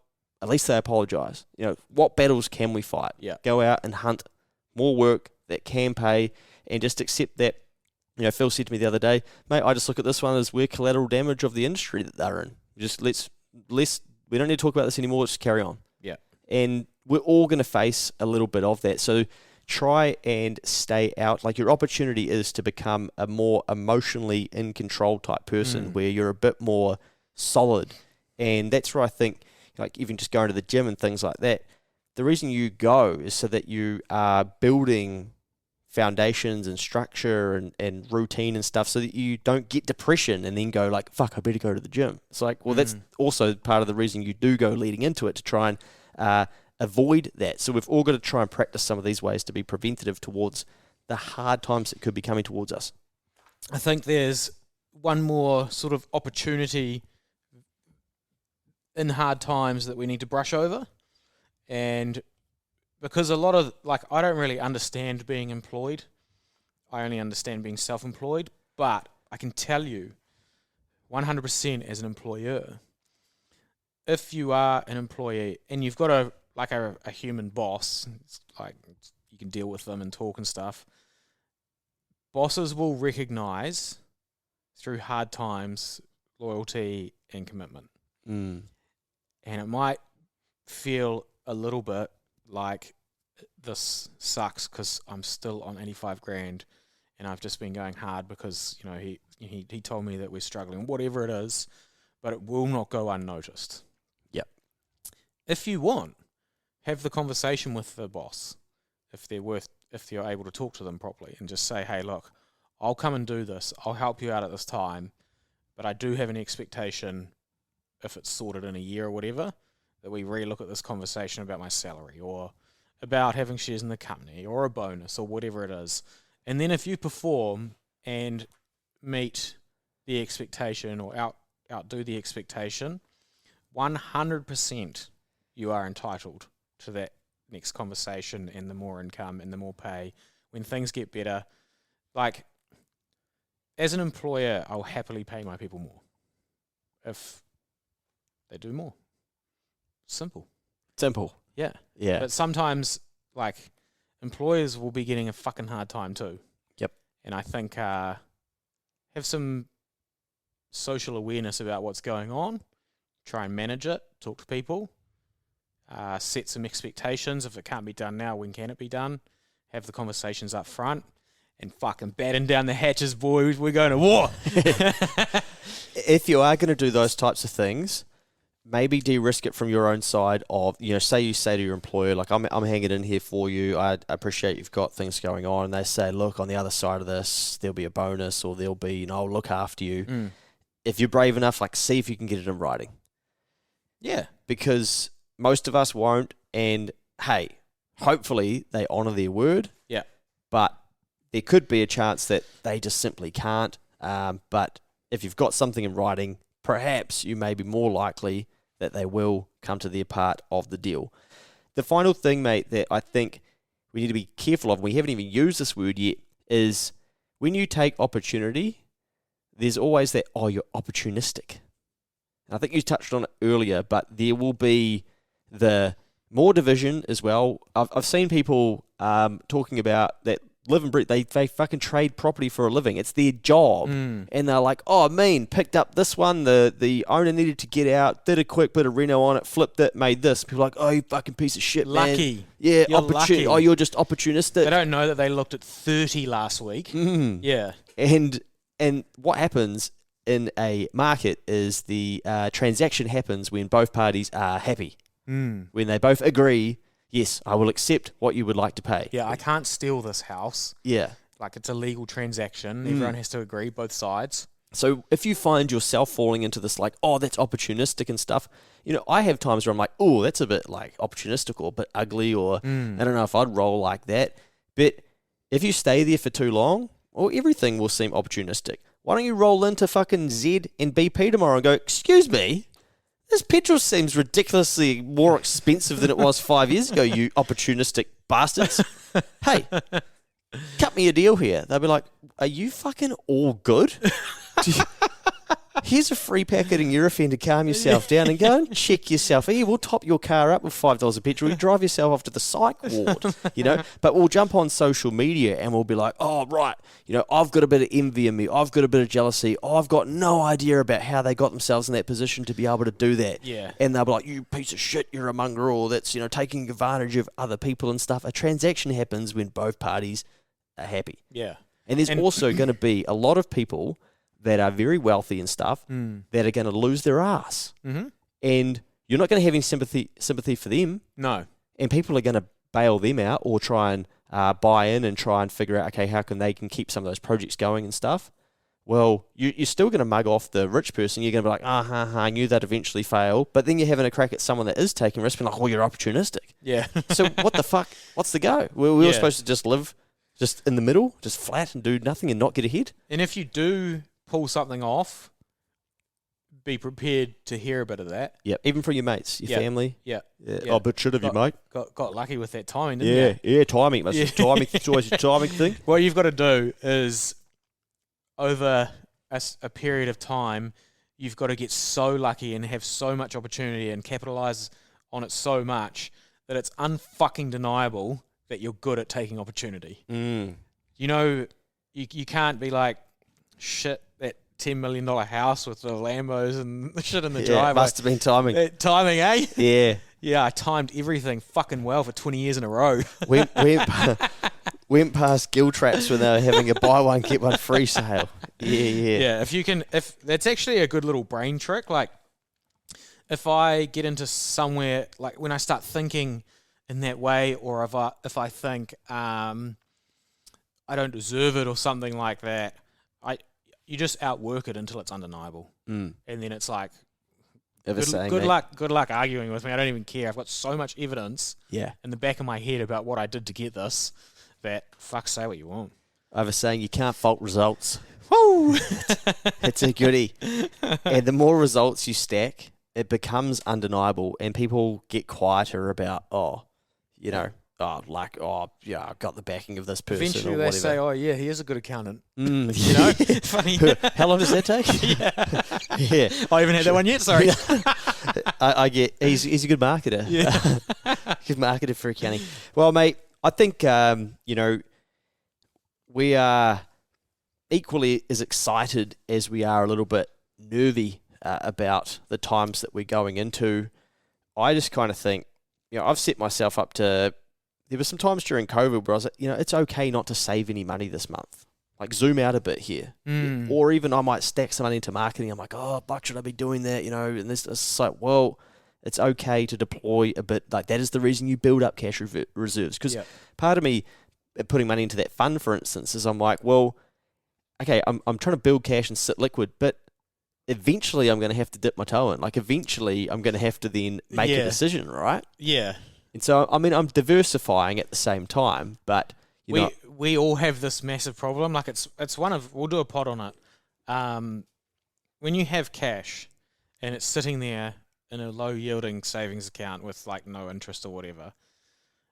at least they apologise. You know, what battles can we fight? Yeah. Go out and hunt more work that can pay and just accept that. You know, Phil said to me the other day, mate, I just look at this one as we're collateral damage of the industry that they're in. Just we don't need to talk about this anymore. Let's carry on. Yeah. And we're all going to face a little bit of that. So try and stay out. Like, your opportunity is to become a more emotionally in control type person where you're a bit more solid. And that's where I think, like, even just going to the gym and things like that, the reason you go is so that you are building foundations and structure and routine and stuff so that you don't get depression and then go like, fuck, I better go to the gym. It's like, well, that's also part of the reason you do go leading into it, to try and avoid that. So we've all got to try and practice some of these ways to be preventative towards the hard times that could be coming towards us. I think there's one more sort of opportunity in hard times that we need to brush over. And because a lot of, like, I don't really understand being employed. I only understand being self-employed. But I can tell you 100% as an employer, if you are an employee and you've got a human boss, it's like you can deal with them and talk and stuff, bosses will recognize through hard times loyalty and commitment. And it might feel a little bit like this sucks because I'm still on 85 grand and I've just been going hard because, you know, he told me that we're struggling, whatever it is, but it will not go unnoticed. Yep. If you want, have the conversation with the boss if you're able to talk to them properly and just say, hey, look, I'll come and do this. I'll help you out at this time, but I do have an expectation, if it's sorted in a year or whatever, that we re-look at this conversation about my salary or about having shares in the company or a bonus or whatever it is. And then if you perform and meet the expectation or outdo the expectation, 100% you are entitled to that next conversation and the more income and the more pay when things get better. Like, as an employer, I'll happily pay my people more if they do more. Simple. Yeah. Yeah. But sometimes, like, employers will be getting a fucking hard time too. Yep. And I think have some social awareness about what's going on. Try and manage it. Talk to people. Set some expectations. If it can't be done now, when can it be done? Have the conversations up front. And fucking batten down the hatches, boys. We're going to war. If you are going to do those types of things, maybe de-risk it from your own side of, you know, say you say to your employer, like, I'm hanging in here for you. I appreciate you've got things going on. And they say, look, on the other side of this, there'll be a bonus or there'll be, you know, I'll look after you. If you're brave enough, like, see if you can get it in writing. Yeah. Because most of us won't. And, hey, hopefully they honour their word. Yeah. But there could be a chance that they just simply can't. But if you've got something in writing, perhaps you may be more likely that they will come to their part of the deal. The final thing, mate, that I think we need to be careful of, and we haven't even used this word yet, is when you take opportunity, there's always that, oh, you're opportunistic. And I think you touched on it earlier, but there will be the more division as well. I've seen people talking about that live and breathe. They fucking trade property for a living. It's their job. And they're like, oh, picked up this one. The owner needed to get out, did a quick bit of reno on it, flipped it, made this. People are like, oh, you fucking piece of shit, Lucky. man. Yeah, You're lucky. Oh, you're just opportunistic. They don't know that they looked at 30 last week. Yeah. And what happens in a market is the transaction happens when both parties are happy. When they both agree, yes, I will accept what you would like to pay. Yeah, I can't steal this house. Yeah. Like, it's a legal transaction. Everyone has to agree, both sides. So if you find yourself falling into this, like, oh, that's opportunistic and stuff, you know, I have times where I'm like, oh, that's a bit, like, opportunistic or a bit ugly, or I don't know if I'd roll like that. But if you stay there for too long, well, everything will seem opportunistic. Why don't you roll into fucking Z and BP tomorrow and go, excuse me, this petrol seems ridiculously more expensive than it was 5 years ago, you opportunistic bastards. Hey, cut me a deal here. They'll be like, are you fucking all good? Here's a free packet in Eurofin to calm yourself down and go and check yourself. Here, we'll top your car up with $5 of petrol. You drive yourself off to the psych ward, you know. But we'll jump on social media and we'll be like, oh, right, you know, I've got a bit of envy in me. I've got a bit of jealousy. Oh, I've got no idea about how they got themselves in that position to be able to do that. Yeah. And they'll be like, you piece of shit, you're a mongrel that's, you know, taking advantage of other people and stuff. A transaction happens when both parties are happy. Yeah. And there's also going to be a lot of people that are very wealthy and stuff that are going to lose their ass. And you're not going to have any sympathy for them. No. And people are going to bail them out or try and buy in and try and figure out, okay, how can they can keep some of those projects going and stuff. Well, you're still going to mug off the rich person. You're going to be like, I knew that'd eventually fail. But then you're having a crack at someone that is taking risks, being like, oh, you're opportunistic. Yeah. So what the fuck? What's the go? We were supposed to just live just in the middle, just flat and do nothing and not get ahead. And if you do pull something off, be prepared to hear a bit of that. Yeah, even from your mates, your family. Yeah. Oh, but should have you, mate. Got lucky with that timing, didn't you? Yeah, timing. Timing, it's always a timing thing. What you've got to do is, over a period of time, you've got to get so lucky and have so much opportunity and capitalize on it so much that it's unfucking deniable that you're good at taking opportunity. You know, you can't be like, shit, that $10 million house with the Lambos and the shit in the driveway. Must have been timing. Timing, eh? Yeah. Yeah, I timed everything fucking well for 20 years in a row. Went past Gill Traps when they were having a buy one get one free sale. Yeah. Yeah, if that's actually a good little brain trick. Like, if I get into somewhere, like when I start thinking in that way, or if I think I don't deserve it or something like that, you just outwork it until it's undeniable, and then it's like, good luck arguing with me. I don't even care. I've got so much evidence in the back of my head about what I did to get this that fuck, say what you want. I have a saying, you can't fault results. Woo! It's a goodie. And the more results you stack, it becomes undeniable, and people get quieter about, I've got the backing of this person. Eventually or they whatever. say, oh yeah, he is a good accountant. You know, funny. How long does that take? Yeah. I haven't had that one yet. Sorry. I get he's a good marketer. Yeah. Good marketer for accounting. Well, mate, I think we are equally as excited as we are a little bit nervy about the times that we're going into. I just kind of think, I've set myself up to. There were some times during COVID where I was like, it's okay not to save any money this month. Like, zoom out a bit here. Or even I might stack some money into marketing. I'm like, fuck, should I be doing that? And this is like, well, it's okay to deploy a bit. Like, that is the reason you build up cash reserves. Because part of me putting money into that fund, for instance, is I'm like, well, okay, I'm trying to build cash and sit liquid, but eventually I'm going to have to dip my toe in. Like, eventually I'm going to have to then make a decision, right? Yeah. And so, I mean, I'm diversifying at the same time, but we all have this massive problem. Like, it's we'll do a pod on it. When you have cash and it's sitting there in a low yielding savings account with like no interest or whatever,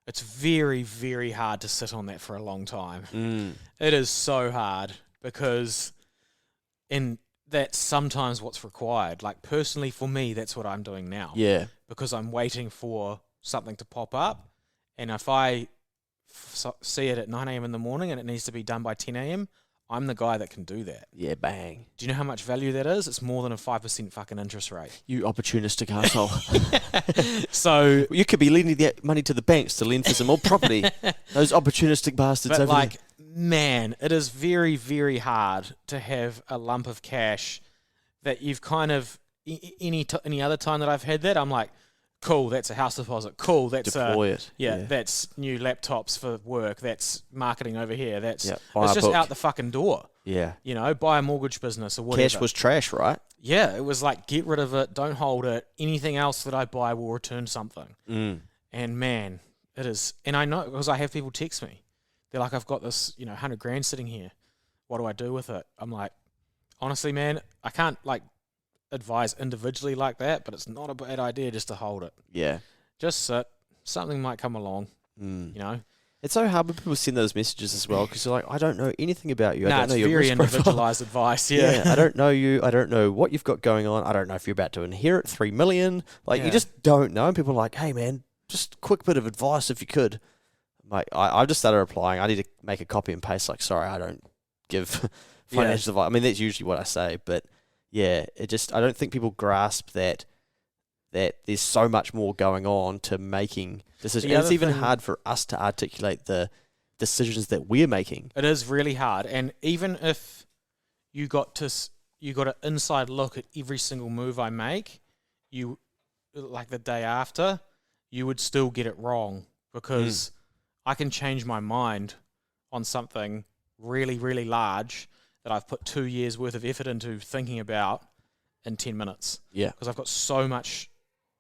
it's very, very hard to sit on that for a long time. It is so hard because that's sometimes what's required. Like, personally for me, that's what I'm doing now. Yeah. Because I'm waiting for something to pop up, and if I see it at 9 a.m. in the morning and it needs to be done by 10 a.m., I'm the guy that can do that. Yeah, bang. Do you know how much value that is? It's more than a 5% fucking interest rate. You opportunistic asshole. So you could be lending that money to the banks to lend for some more property. Those opportunistic bastards but over like, there. Man, it is very, very hard to have a lump of cash that you've kind of any other time that I've had that, I'm like, cool, that's a house deposit. Cool, that's deploy it. Yeah, that's new laptops for work. That's marketing over here. That's buy it's a just book. out the fucking door. Yeah. Buy a mortgage business or whatever. Cash was trash, right? Yeah, it was like, get rid of it, don't hold it. Anything else that I buy will return something. And man, it is. And I know because I have people text me. They're like, I've got this, 100 grand sitting here. What do I do with it? I'm like, honestly, man, I can't like advise individually like that, but it's not a bad idea just to hold it. Yeah. Just sit. Something might come along, It's so hard when people send those messages as well, because you're like, I don't know anything about you. I don't know it's your very risk profile. individualized advice, yeah. I don't know you. I don't know what you've got going on. I don't know if you're about to inherit 3 million. Like, you just don't know. And people are like, hey, man, just a quick bit of advice if you could. Like, I've just started replying. I need to make a copy and paste, like, sorry, I don't give financial advice. I mean, that's usually what I say, but yeah, I don't think people grasp that there's so much more going on to making decisions. And it's even hard for us to articulate the decisions that we're making. It is really hard. And even if you got an inside look at every single move I make, like the day after, you would still get it wrong because I can change my mind on something really, really large that I've put 2 years worth of effort into thinking about in 10 minutes. Yeah. Because I've got so much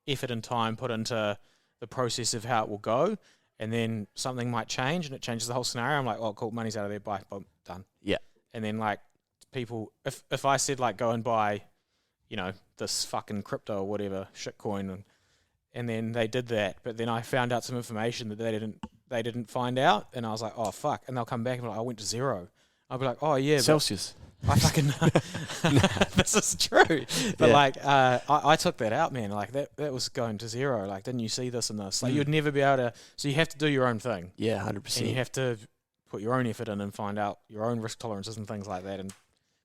effort and time put into the process of how it will go, and then something might change and it changes the whole scenario. I'm like, oh, cool, money's out of there, bye, boom, done. Yeah. And then like people, if I said like go and buy, this fucking crypto or whatever, shitcoin, and then they did that, but then I found out some information that they didn't find out, and I was like, oh fuck, and they'll come back and be like, I went to zero. I'll be like, oh yeah, Celsius. I fucking know. This is true. But like, I took that out, man. Like that was going to zero. Like, didn't you see this and this? Like, you'd never be able to. So you have to do your own thing. Yeah, 100%. And you have to put your own effort in and find out your own risk tolerances and things like that. And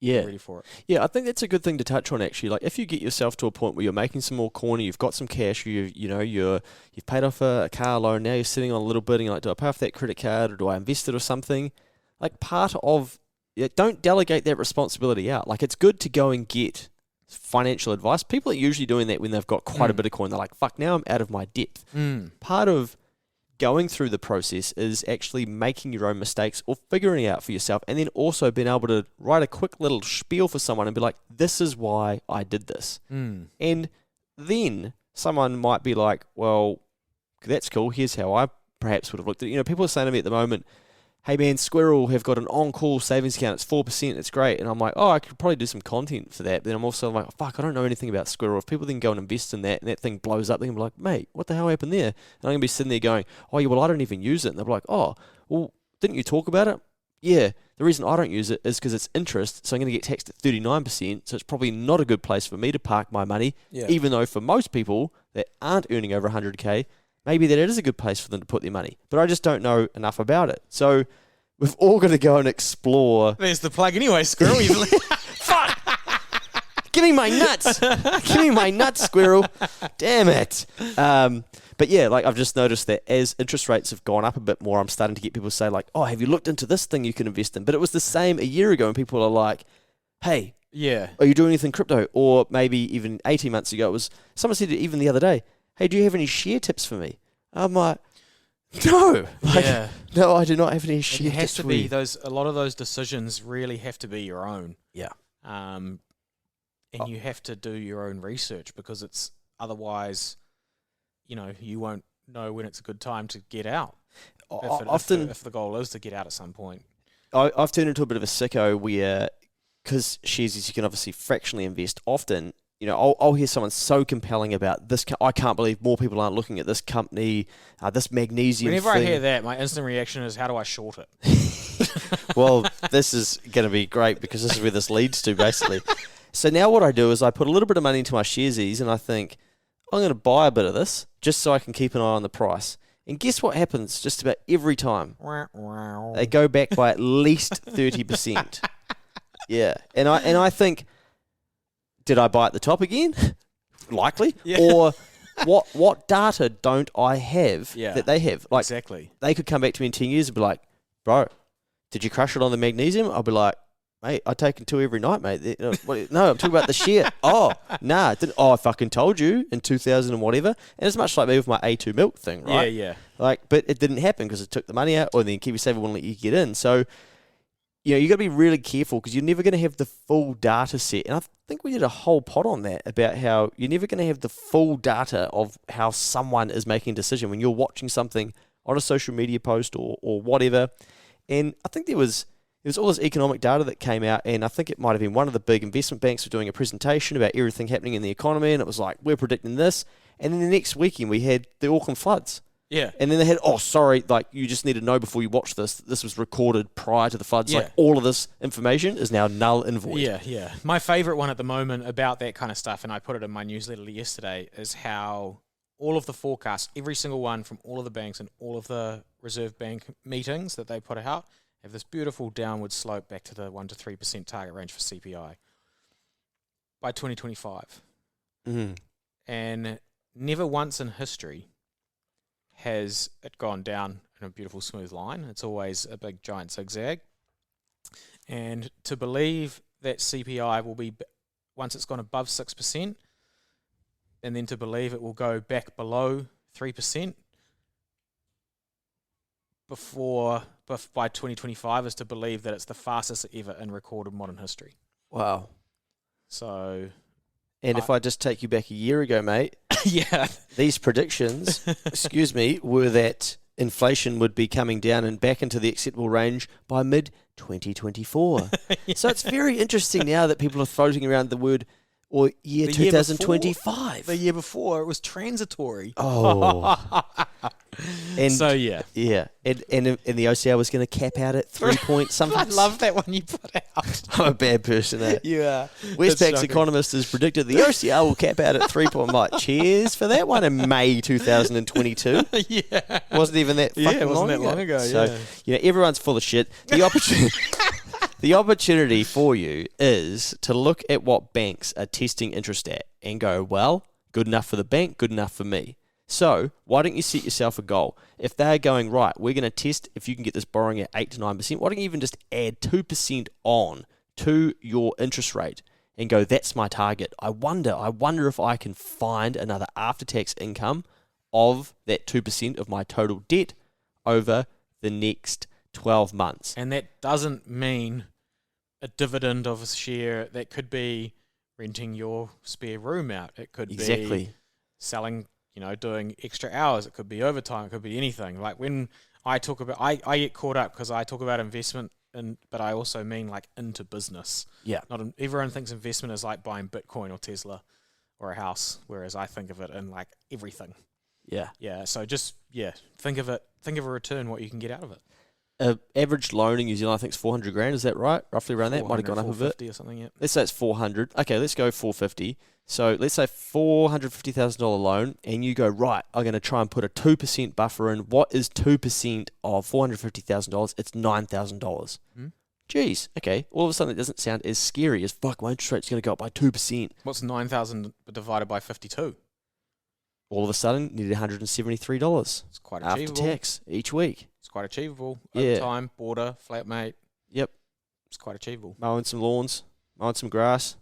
Yeah. ready for it. Yeah, I think that's a good thing to touch on actually. Like if you get yourself to a point where you're making some more corner, you've got some cash, you've paid off a car loan, now you're sitting on a little bit and you're like, do I pay off that credit card or do I invest it or something? Like don't delegate that responsibility out. Like it's good to go and get financial advice. People are usually doing that when they've got quite a bit of coin. They're like, fuck, now I'm out of my depth. Part of going through the process is actually making your own mistakes or figuring it out for yourself, and then also being able to write a quick little spiel for someone and be like, this is why I did this. And then someone might be like, well, that's cool, here's how I perhaps would have looked at it. People are saying to me at the moment, hey man, Squirrel have got an on-call savings account, it's 4%, it's great. And I'm like, oh, I could probably do some content for that. But then I'm also like, oh, fuck, I don't know anything about Squirrel. If people then go and invest in that and that thing blows up, they're going to be like, mate, what the hell happened there? And I'm going to be sitting there going, oh yeah, well, I don't even use it. And they'll be like, oh, well, didn't you talk about it? Yeah, the reason I don't use it is because it's interest, so I'm going to get taxed at 39%, so it's probably not a good place for me to park my money, even though for most people that aren't earning over 100K, maybe that it is a good place for them to put their money. But I just don't know enough about it. So we've all got to go and explore. There's the plug anyway, Squirrel. Fuck! Give me my nuts! Give me my nuts, Squirrel! Damn it! But yeah, like I've just noticed that as interest rates have gone up a bit more, I'm starting to get people say like, oh, have you looked into this thing you can invest in? But it was the same a year ago, and people are like, hey, are you doing anything crypto? Or maybe even 18 months ago, it was someone said it even the other day, hey, do you have any share tips for me? I'm like, no, no, I do not have any share tips. It has to be a lot of those decisions really have to be your own. Yeah. And you have to do your own research, because it's otherwise, you won't know when it's a good time to get out. If the goal is to get out at some point. I've turned into a bit of a sicko where, because shares you can obviously fractionally invest often, I'll hear someone so compelling about this. I can't believe more people aren't looking at this company, this magnesium Whenever thing. I hear that, my instant reaction is, how do I short it? Well, this is going to be great, because this is where this leads to, basically. So now what I do is I put a little bit of money into my Sharesies, and I think, I'm going to buy a bit of this just so I can keep an eye on the price. And guess what happens just about every time? They go back by at least 30%. Yeah. And I think, did I buy at the top again? Likely. Yeah. Or what data don't I have that they have? Like, exactly. They could come back to me in 10 years and be like, bro, did you crush it on the magnesium? I'll be like, mate, I take 2 every night, mate. No, I'm talking about the share. Oh, nah. I fucking told you in 2000 and whatever. And it's much like me with my A2 milk thing, right? Yeah. Like, but it didn't happen because it took the money out, or then KiwiSaver wouldn't let you get in. So, you got to be really careful, because you're never going to have the full data set. And I think we did a whole pod on that about how you're never going to have the full data of how someone is making a decision when you're watching something on a social media post or whatever. And I think there was all this economic data that came out, and I think it might have been one of the big investment banks were doing a presentation about everything happening in the economy, and it was like, we're predicting this. And then the next weekend we had the Auckland floods. Yeah. And then they had, sorry, like, you just need to know before you watch this, this was recorded prior to the floods. Yeah. Like, all of this information is now null and void. Yeah. My favourite one at the moment about that kind of stuff, and I put it in my newsletter yesterday, is how all of the forecasts, every single one from all of the banks and all of the Reserve Bank meetings that they put out, have this beautiful downward slope back to the 1 to 3% target range for CPI by 2025. Mm-hmm. And never once in history has it gone down in a beautiful smooth line. It's always a big giant zigzag. And to believe that CPI will be, once it's gone above 6%, and then to believe it will go back below 3% by 2025 is to believe that it's the fastest ever in recorded modern history. Wow. So... And if I just take you back a year ago, mate, these predictions, were that inflation would be coming down and back into the acceptable range by mid-2024. So it's very interesting now that people are floating around the word or year 2025. The year before, it was transitory. Oh. And so, yeah. Yeah. And the OCR was going to cap out at 3 point something. I love that one you put out. I'm a bad person, eh? You are. Westpac's economist has predicted the OCR will cap out at 3 point. I'm like, cheers for that one in May 2022. Yeah. Wasn't even that fucking long ago. Long ago, So, everyone's full of shit. The opportunity... The opportunity for you is to look at what banks are testing interest at and go, well, good enough for the bank, good enough for me. So why don't you set yourself a goal? If they're going, right, we're going to test if you can get this borrowing at 8 to 9%, why don't you even just add 2% on to your interest rate and go, that's my target. I wonder if I can find another after-tax income of that 2% of my total debt over the next 12 months. And that doesn't mean a dividend of a share. That could be renting your spare room out. It could be selling, doing extra hours. It could be overtime. It could be anything. Like when I talk about, I get caught up because I talk about investment, but I also mean like into business. Yeah. Everyone thinks investment is like buying Bitcoin or Tesla or a house, whereas I think of it in like everything. Yeah. Yeah. So just, think of a return, what you can get out of it. Average loan in New Zealand, I think, is 400 grand. Is that right? Roughly around that. Might have gone up a bit. 450 or something. Yeah. Let's say it's 400. Okay, let's go 450. So let's say $450,000 loan, and you go, right, I'm going to try and put a 2% buffer in. What is 2% of $450,000? It's $9,000. Jeez. Okay. All of a sudden, it doesn't sound as scary as, fuck, my interest rate's going to go up by 2%. What's 9,000 divided by 52? All of a sudden, needed $173. It's quite achievable. After tax each week. It's quite achievable. Yeah. Overtime, border, flatmate. Yep. It's quite achievable. Mowing some lawns, mowing some grass,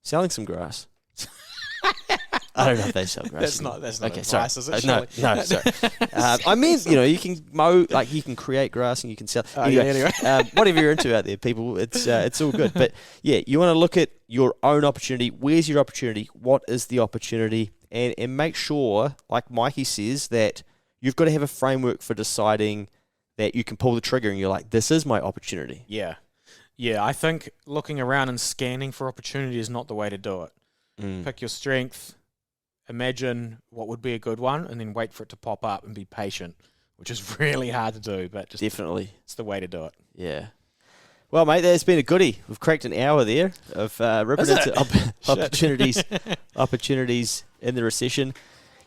selling some grass. I don't know if they sell grass. That's not okay, advice, sorry. is it? No, sorry. I mean, you can mow, like you can create grass and you can sell. Anyway. Whatever you're into out there, people, it's all good. But yeah, you want to look at your own opportunity. Where's your opportunity? What is the opportunity? And make sure, like Mikey says, that you've got to have a framework for deciding that you can pull the trigger and you're like, this is my opportunity. Yeah. Yeah, I think looking around and scanning for opportunity is not the way to do it. Pick your strength, imagine what would be a good one, and then wait for it to pop up and be patient, which is really hard to do, but just definitely it's the way to do it. Yeah. Well, mate, that's been a goodie. We've cracked an hour there of ripping into opportunities in the recession.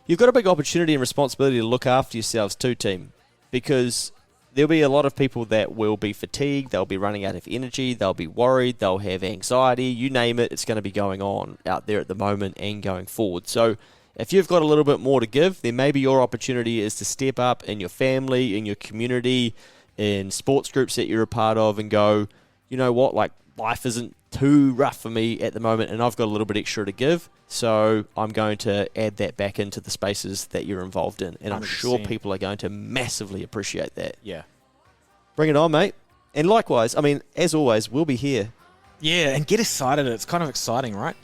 You've got a big opportunity and responsibility to look after yourselves too, team, because there'll be a lot of people that will be fatigued, they'll be running out of energy, they'll be worried, they'll have anxiety, you name it, it's going to be going on out there at the moment and going forward. So if you've got a little bit more to give, then maybe your opportunity is to step up in your family, in your community, in sports groups that you're a part of and go, you know what, like life isn't too rough for me at the moment and I've got a little bit extra to give, so I'm going to add that back into the spaces that you're involved in. And 100%. I'm sure people are going to massively appreciate that. Yeah. Bring it on, mate. And likewise, I mean, as always, we'll be here. Yeah, and get excited. It's kind of exciting, right?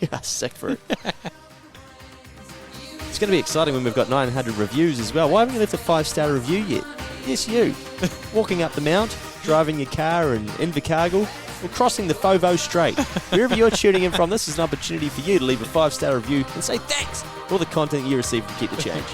Yeah, sick for it. It's going to be exciting when we've got 900 reviews as well. Why haven't you left a 5-star review yet? Yes, you. Walking up the mount, driving your car in Invercargill, or crossing the Fovo Strait. Wherever you're tuning in from, this is an opportunity for you to leave a 5-star review and say thanks for all the content you receive from Keep the Change.